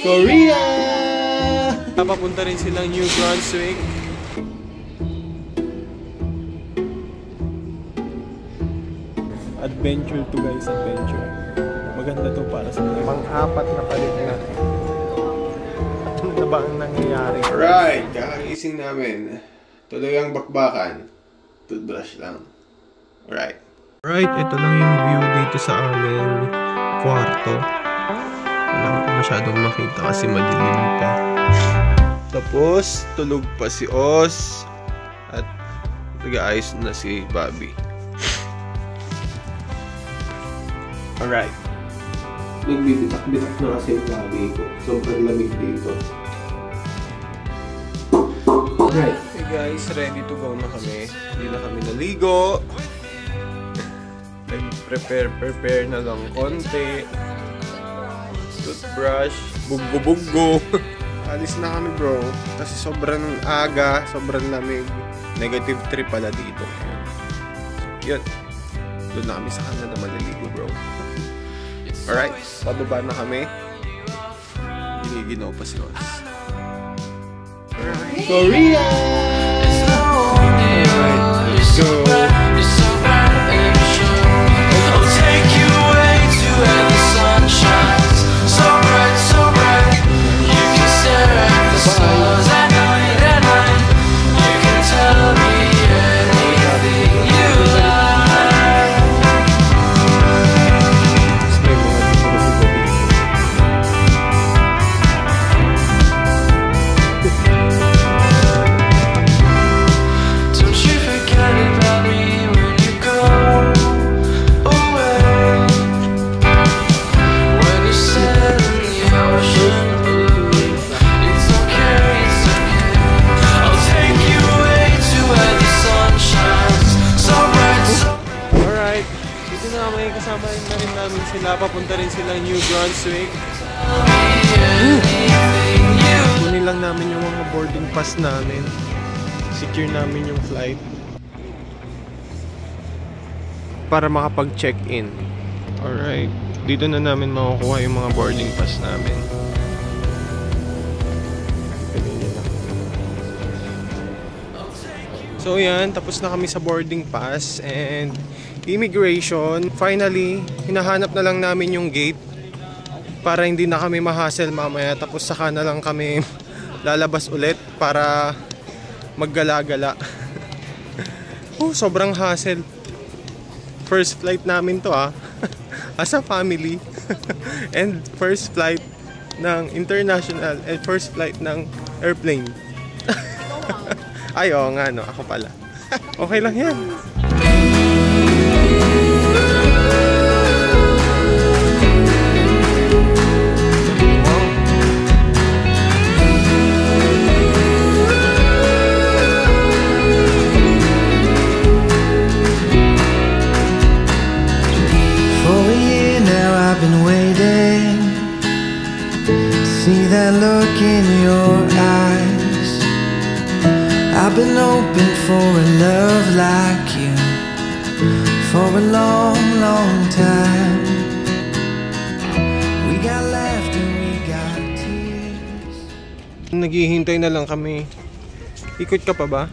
Korea! Papunta rin silang New Brunswick. Adventure to guys, adventure. Maganda to para sa mga pang-apat na palit na. Ano na ba ang nangyayari? Alright, kakagising namin. Tuloy ang bakbakan. Toothbrush lang. Alright. Alright, ito lang yung view dito sa aming kwarto. Wala ko masyadong makita kasi madilim pa. Tapos, tulog pa si Oz. At nag-aayos na si Bobby. Alright. Nagbibitak-bitak na kasi yung Bobby ko. Sobrang lamig dito. Alright. Hey guys, ready to go na kami. Hindi na kami naligo. Nag-prepare na lang konti. Toothbrush. Buggo-buggo. Alis na kami bro. Kasi sobrang aga, sobrang lamig. Negative 3 pala dito. Yun. Doon na kami sa Canada maliligo bro. Alright, pababa na kami. Giniginaw pa si Oz. Alright. Korea! Alright, let's go! I'll take you away to where the sun shines. So bright, so bright. You can stare at the stars at night. You can tell me anything you like. Don't you forget about me when you go away. When you sail in the ocean blue, it's okay, it's okay. I'll take you away to where the sun shines. So bright, so Alright, dito na kami kasama na rin namin sila. Papunta rin sila New Brunswick. Kunin lang namin yung mga boarding pass namin. Secure namin yung flight. Para makapag-check-in. Alright, dito na namin makukuha yung mga boarding pass namin. So yan, tapos na kami sa boarding pass and immigration. Finally, hinahanap na lang namin yung gate para hindi na kami ma-hassle mamaya. Tapos saka na lang kami lalabas ulit para maggala-gala. Sobrang hassle. First flight namin to as a family. And first flight ng international and first flight ng airplane. Ay, oo nga, no? Ako pala. Okay lang yan. For a year now I've been waiting. See that look in your eyes. I've been hoping for a love like you for a long, long time. We got laughter, we got tears. Naghihintay na lang kami. Ikot ka pa ba?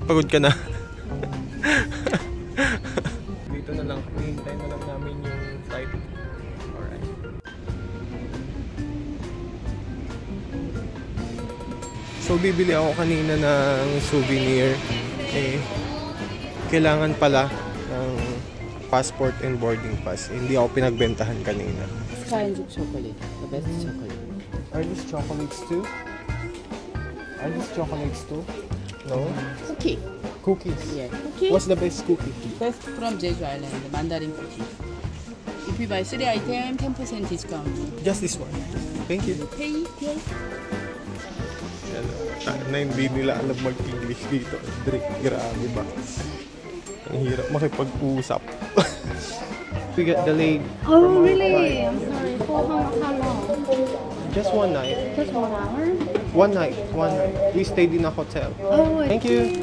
Pagod ka na? Dito na lang kami. Hintay na lang namin yung flight. Alright. So bibili ako kanina ng souvenir. Kailangan pala ng passport and boarding pass. Hindi ako pinagbentahan kanina. Kinds of chocolate, the best chocolate. Are these chocolates too? Are these chocolates too? No? Cookie. Cookies. Yeah, cookie. What's the best cookie? Best from Jeju Island, the mandarin cookie. If you buy 3 items, 10% discount. Just this one. Thank you. Pay. Na hindi nila alam mag-English dito. Grabe ba? Ang hirap makipag-usap. We get delayed. Oh, really? I'm sorry. For how long? Just one night. Just 1 hour? One night. We stayed in a hotel. Oh, wait. Thank you.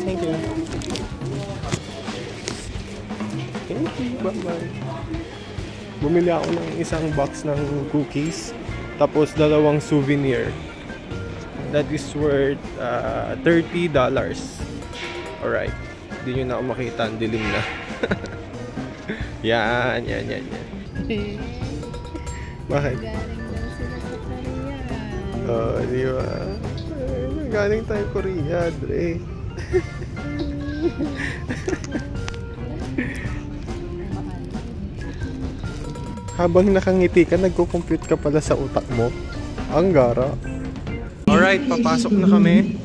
Bye-bye. Bumili ako ng isang box ng cookies. Tapos dalawang souvenir. That is worth $30. Alright. Hindi nyo na ako makita. Ang dilim na. Yan. Bakit? Galing lang sila sa Korea. Oh, di ba? Galing tayo Korea, Dre. Habang nakangiti ka, nagko-compute ka pala sa utak mo. Ang gara. Alright, papasok na kami.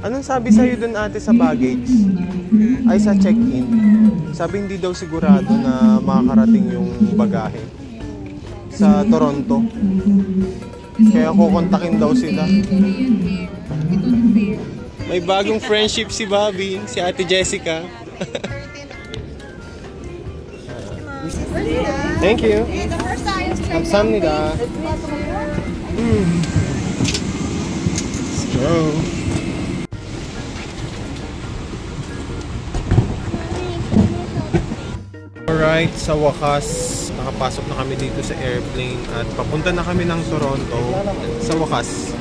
Anong sabi sa'yo dun ate sa baggage? Ay sa check-in. Sabi hindi daw sigurado na makakarating yung bagahe sa Toronto. Kaya kukontakin daw sila. May bagong friendship si Bobby, si ate Jessica. Thank you. 감사합니다. Let's go. Alright, sa wakas, nakapasok na kami dito sa airplane at papunta na kami ng Toronto. Sa wakas,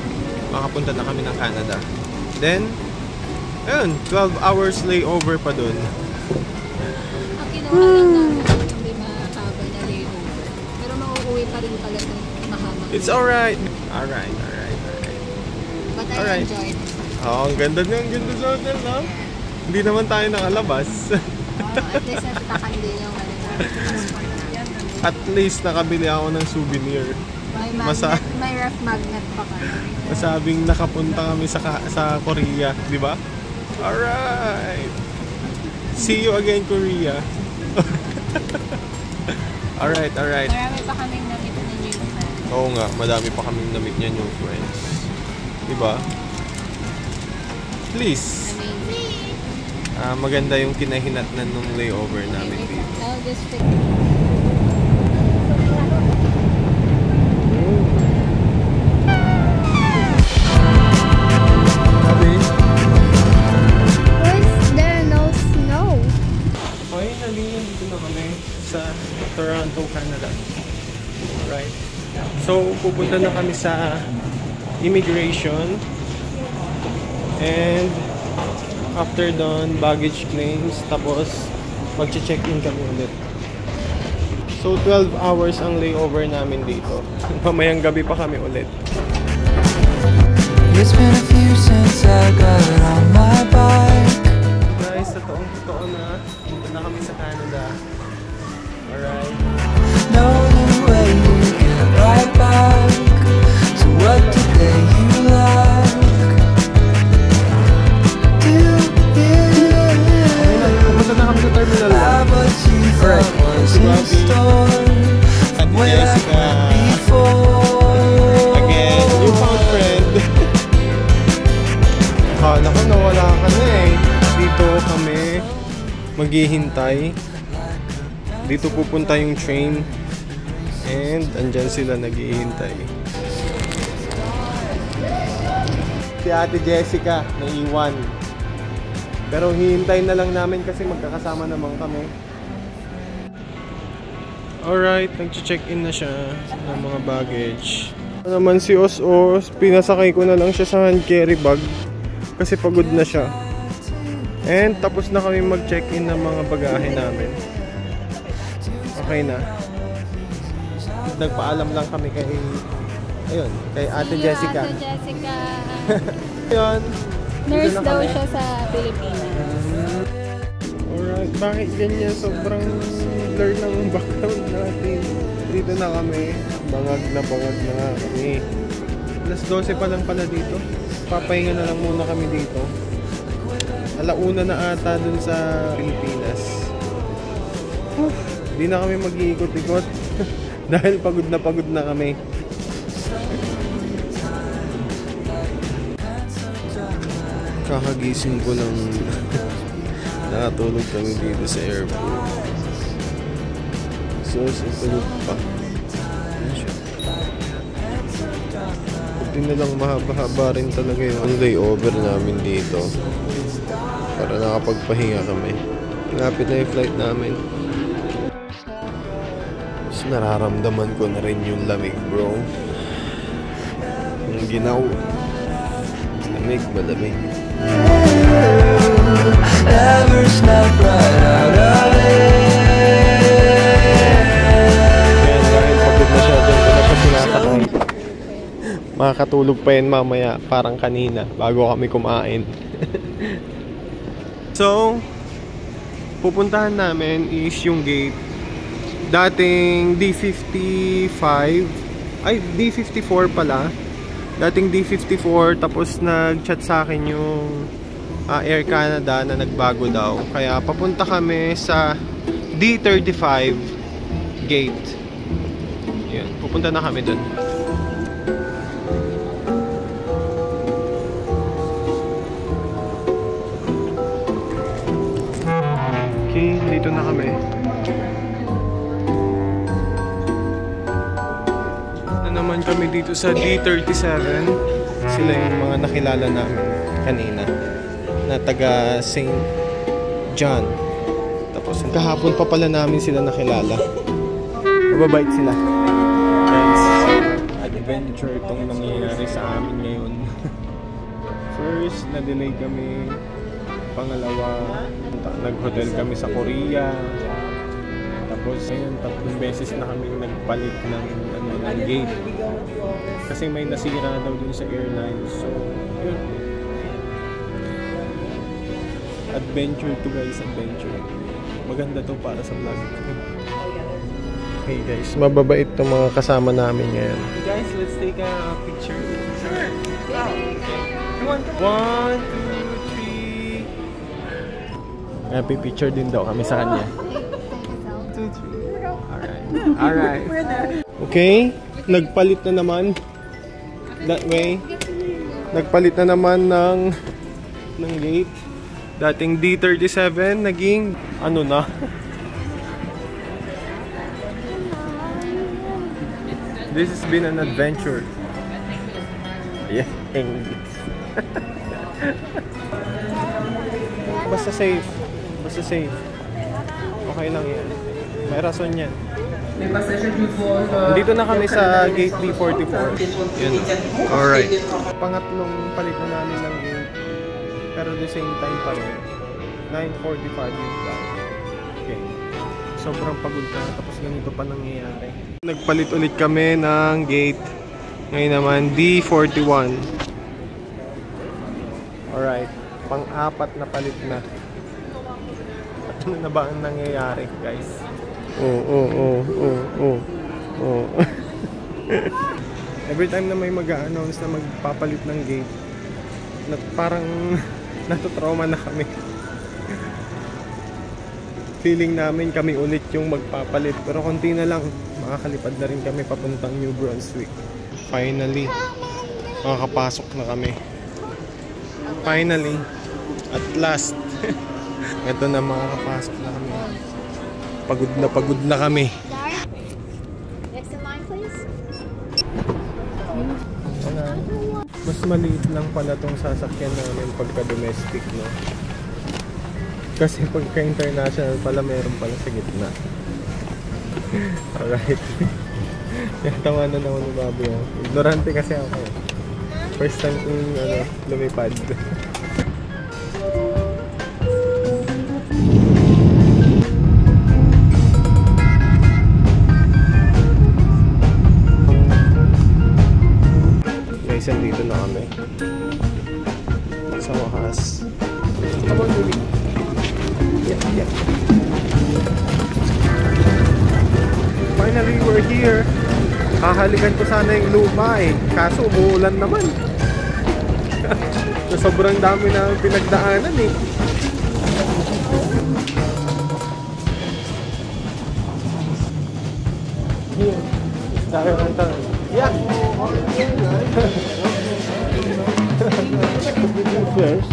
makapunta na kami ng Canada. Then, ayun, 12 hours layover pa dun. Ang kinuha lang namin yung may mahaba na layover. Pero mauuwi pa rin pala ng mahaba. It's alright. Alright. But I Alright. enjoyed it. Oh, ang ganda sa hotel, no? Hindi naman tayo nakalabas. At least natatakan din yung passport namin. At least nakabili ako ng souvenir. May ref magnet pa kami. Masabing nakapunta kami sa Korea, di ba? Alright! See you again, Korea! Alright. Marami pa kaming namit na new friends. Oo nga, madami pa kaming namit niya new friends. Di ba? Please! Amazing. Maganda yung kinahinatnan nung layover namin dito. I'll just pick. Why is there no snow? Finally, dito na kami sa Toronto, Canada. Alright. So, pupunta na kami sa immigration. And after doon, baggage claims. Tapos, mag-check-in kami ulit. So, 12 hours ang layover namin dito. Mamayang gabi pa kami ulit. It's been a few since I got on my bike. Guys, totoo na. Punta na kami sa Canada. Alright. Know the way you get right back to what today you like. Pupunta na kami sa Terminal 1. What you thought was in store Ate where I Jessica. went before. Again, newfound friend. Akala ko nawala ka na eh. Dito kami maghihintay. Dito pupunta yung train. And andyan sila naghihintay. Si Ate Jessica naiwan. Pero hihintay na lang namin kasi magkakasama naman kami. Alright, nag-check-in na siya ng mga baggage. Naman si Os, pinasakay ko na lang siya sa hand carry bag kasi pagod na siya. And tapos na kami mag-check-in ng mga bagahe namin. Okay na. Nagpaalam lang kami kay Ate Jessica. Ate Jessica. Ayun. Nurse Dito na daw kami. siya sa Pilipinas. Alright, bakit ganyan? Sobrang blur ng background natin. Dito na kami. Bangag na nga kami. Alas 12 pa lang pala dito. Papahinga na lang muna kami dito. Alauna na ata dun sa Pilipinas. Hindi na kami mag-iikot-ikot. Dahil pagod na kami. Kakagising ko ng nakatulog kami dito sa airport. So, tulog pa. Buti na lang mahaba-haba rin talaga yung layover namin dito. Para nakapagpahinga kami. Lapit na yung flight namin. Nararamdaman ko na rin yung lamig, bro. Yung ginaw. Lamig, malamig. Ever snap right out of Ayan, dahil pagod na siya, dyan ko na siya sinasakay. Makakatulog pa yan mamaya, parang kanina, bago kami kumain. So, pupuntahan namin is yung gate. Dating D55, ay D54 pala. Dating D54, tapos nag-chat sa akin yung Air Canada na nagbago daw. Kaya papunta kami sa D35 gate. Yan, pupunta na kami dun. Okay, dito na kami. Naman kami dito sa D37. Sila yung mga nakilala namin kanina na taga St. John. Tapos kahapon pa pala namin sila nakilala. Mababait sila. Guys, adventure itong nangyayari sa amin ngayon. First, na-delay kami. Pangalawa, nag-hotel kami sa Korea. Tapos ayun, 3 beses na kami nagpalit ng gate kasi may nasira daw dun sa airline. So yun, adventure to guys, adventure. Maganda to para sa vlog. Okay guys, mababait tong mga kasama namin ngayon. Guys, let's take a picture. Sure. Okay. 1, 2, 3. Happy picture din daw kami sa kanya. 2, 3. Alright. Okay, nagpalit na naman. That way. Nagpalit na naman ng gate. Dating D37 naging ano na. This has been an adventure. Yeah. Basta safe. Basta safe. Okay lang yan. May rason yan. Dito na kami sa gate D44. Yun. Alright. Pangatlong palit na namin ng gate. Pero the same time pa rin. 9:45 yung flight. Okay. Sobrang pagod na. Tapos ganito pa nangyayari. Nagpalit ulit kami ng gate. Ngayon naman D41. Alright. Pang-apat na palit na. Ano na ba ang nangyayari, guys? Every time na may mag-a-announce na magpapalit ng gate, parang natotrauma na kami. Feeling namin kami ulit yung magpapalit, pero konti na lang, makakalipad na rin kami papuntang New Brunswick. Finally, makakapasok na kami. Finally, at last. Ito na, makakapasok na kami. Pagod na kami. Next in line, please. Mas maliit lang pala tong sasakyan namin pagka domestic, no? Kasi pagka international pala, meron pala sa gitna. Alright. Tawanan ako ni Bobby. Ignorante kasi ako. First time kong lumipad. Guys, andito na kami. Sa wakas. Come on, baby. Yep. Finally, we're here. Hahalikan ko sana yung lupa eh. Kaso umuulan naman. So, sobrang dami na pinagdaanan eh. Yeah. First,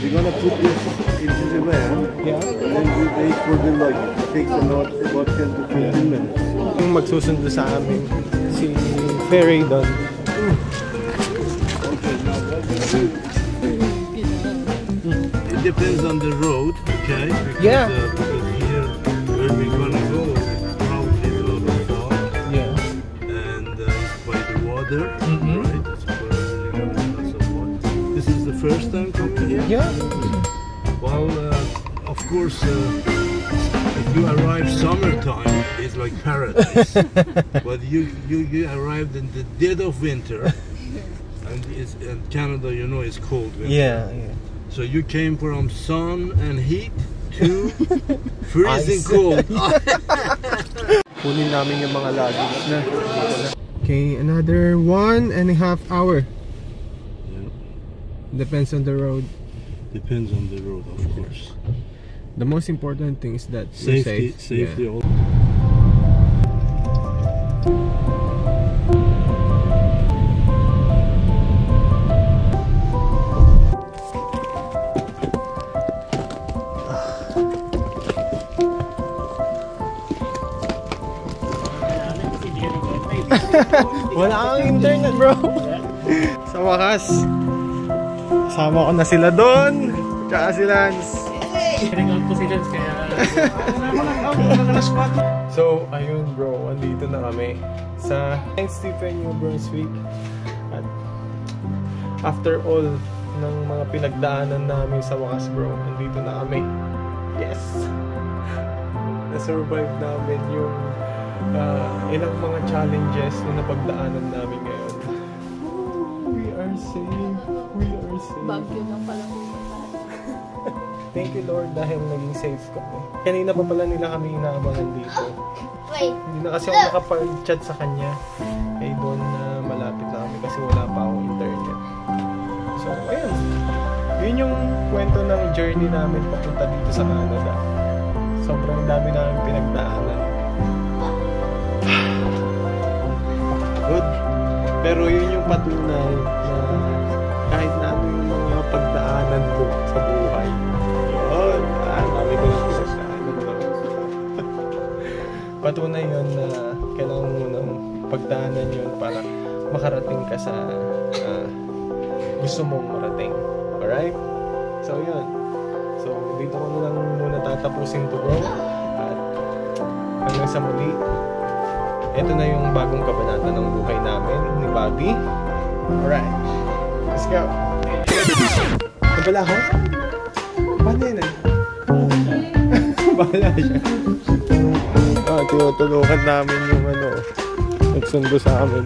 we're gonna put this into the van. Yeah. And we wait for the luggage. It takes about 10 to 15 minutes. Yung magsusundo sa amin, si Ferry doon. It depends on the road, okay? Because, Yeah. because here, where we're gonna go, probably a lot of mother, right? It's probably a glass of water. This is the first time coming here? Yeah. Well, of course, if you arrive summertime, it's like paradise. But you arrived in the dead of winter, and Canada, you know, is cold winter. Yeah. So you came from sun and heat to freezing cold. Kunin namin yung mga luggage na. Okay, another 1.5 hour. Yeah. Depends on the road. Depends on the road, of course. The most important thing is that you're Safety, safe. safety. Yeah. Wala kang internet, bro. Sa wakas, kasama ko na sila doon. Tsaka si Lance. So, ayun bro, andito na kami sa St. Stephen, New Brunswick. At after all ng mga pinagdaanan namin sa wakas bro, andito na kami. Yes! Na-survive namin yung ilang mga challenges na napagdaanan namin ngayon. We are safe. We are safe. Bagyo lang pala. Thank you Lord dahil naging safe kami. Kanina pa pala nila kami inaabangan dito. Wait. Hindi na kasi ako nakapag-chat sa kanya. Kaya doon na malapit na kami kasi wala pa akong internet. So, ayun. Yun yung kwento ng journey namin papunta dito sa Canada. Sobrang dami namin pinagdaanan. Good. Pero yun yung patunay na kahit na ano yung mga pagdaanan ko sa buhay. Yun. Dami ko lang pinagdaanan. Patunay yun na kailangan mo ng pagdaanan yun para makarating ka sa gusto mong marating. Alright? So yun. So dito ko na lang muna tatapusin to bro. At hanggang sa muli, ito na yung bagong kabanata ng buhay namin ni Bobby. Alright. Let's go. Nabala ko? Paano yun eh? Bahala siya. Tinutulungan namin yung nagsundo sa amin.